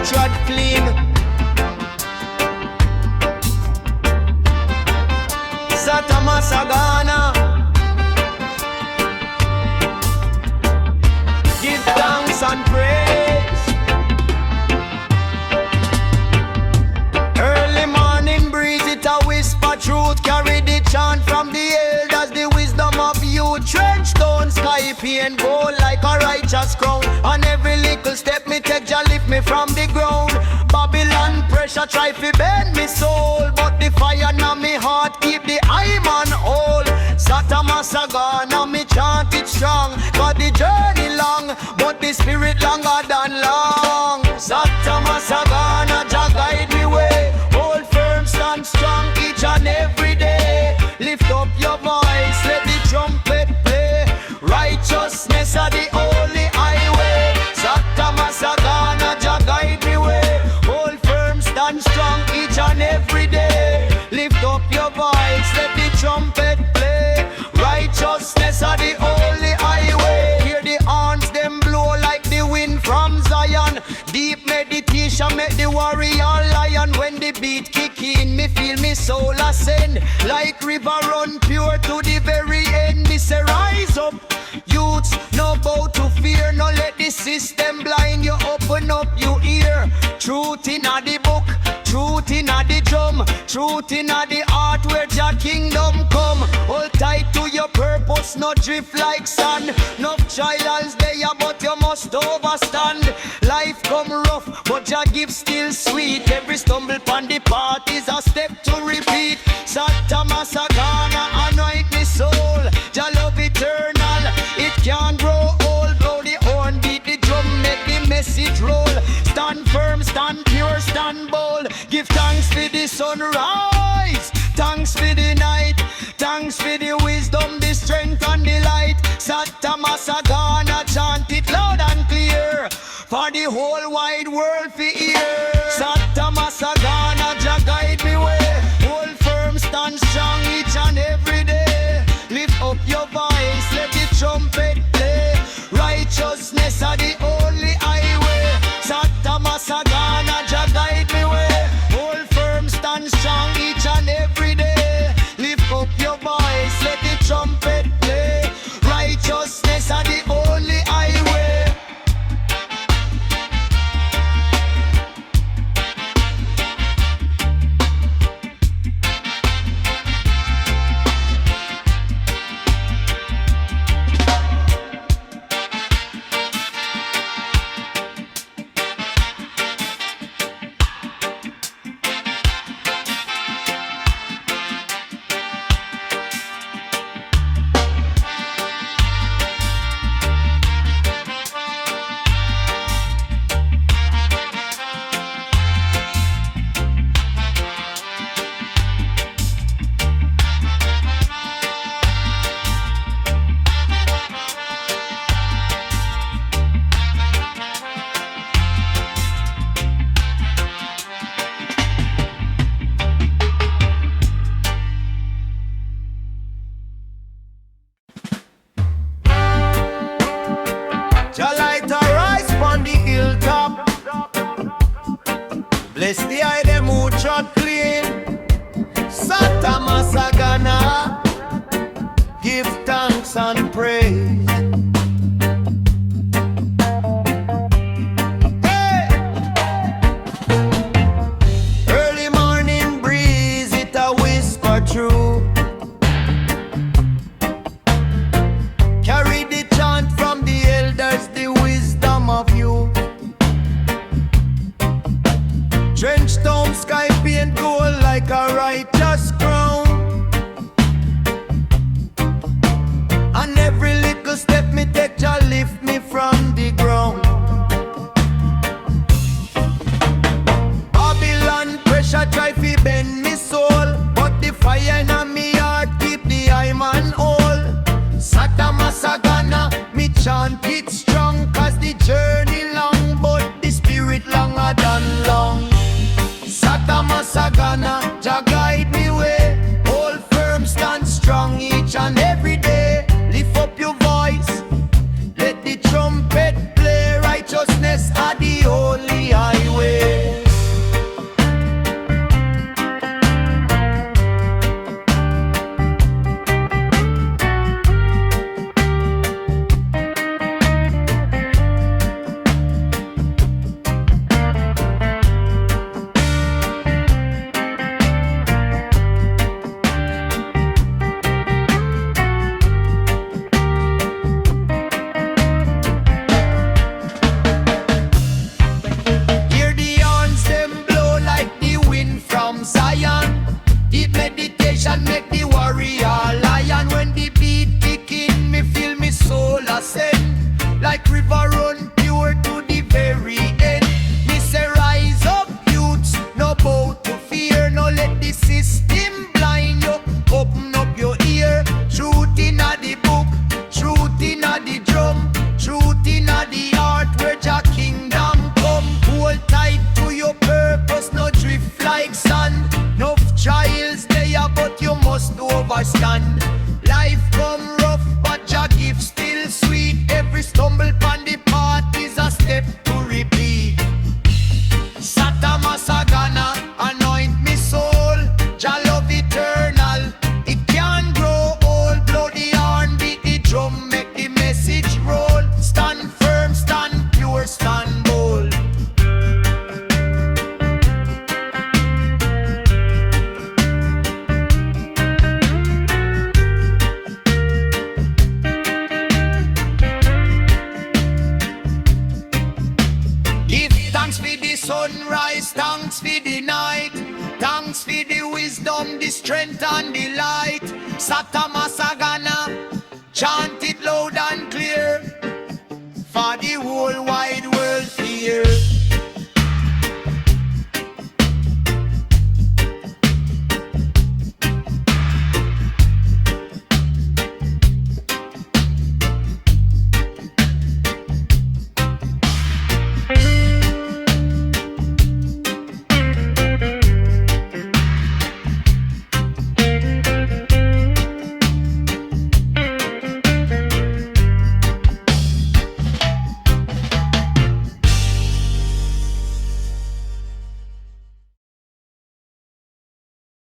trod clean. Satta Massagana. Give thanks and praise. Early morning breeze, it a whisper truth. Carry the chant from the elders, the wisdom of you. Trench stone, sky paint gold like a righteous crown. On every little step me take, Jah lift me from the ground. Babylon pressure try fi bend me soul, but the fire na me heart keep the iron on hold. Satta Massagana, me chant it strong. Cause the journey long, but the spirit longer than long. Satta Massagana, Jah guide me way. Hold firm, stand strong each and every day. Lift up your voice, let the trumpet play. Righteousness are the only highway. Satta Massagana, Jah guide me way. Hold firm, stand strong each and every day. Lift up your voice, let the trumpet play. Righteousness are the only highway. Hear the horns them blow like the wind from Zion. Deep meditation make the warrior lion. When the beat kick in, me feel me soul ascend. Like river run pure to the very end. Me say rise up, youths, no bow to fear. No let the system blind you, open up your ear. Truth in the book, truth in the drum, truth in the heart where your kingdom come. Hold tight to your purpose, no drift like sand. No trials there, but you must overstand. Life come rough, but your gift still sweet. Every stumble upon the path is a step to repeat. Satta Massagana, anoint me soul. Jah love eternal, it can't grow old. Blow the horn, beat the drum, make the message roll. Stand firm, stand pure, stand bold. Give thanks for the sunrise, thanks for the night, thanks for the wisdom, the strength and the light. Satta Massagana, chant it loud and clear, for the whole wide world to hear. Satta Massagana, Jah guide me way. Hold firm, stand strong each and every day. Lift up your voice, let the trumpet play. Righteousness are the only highway. Satta Massagana, Jah guide me way. Hold firm, stand strong each and every day. Lift up your voice, let the trumpet play. Righteousness are the only highway. and make the warrior lion. When the beat kicking, me feel me soul ascend, like river run pure to the very end. Me say rise up youths, no bow to fear, no let the system blind you. Open up your ear, truth inna the book, truth inna the drum, truth inna the heart where Jah kingdom come. Hold tight to your purpose, no drift like sand. No trials there, but you must overstand. Life come rough, but Jah gift still sweet. Every stumble upon the path is a step to repeat. Satta Massagana, anoint me soul. Jah love eternal, it can grow old. Blow the horn, beat the drum, make the message roll. Stand firm, stand pure, stand bold. Give thanks for the sunrise, thanks for the night, thanks for the wisdom, the strength and the light. Satta Massagana,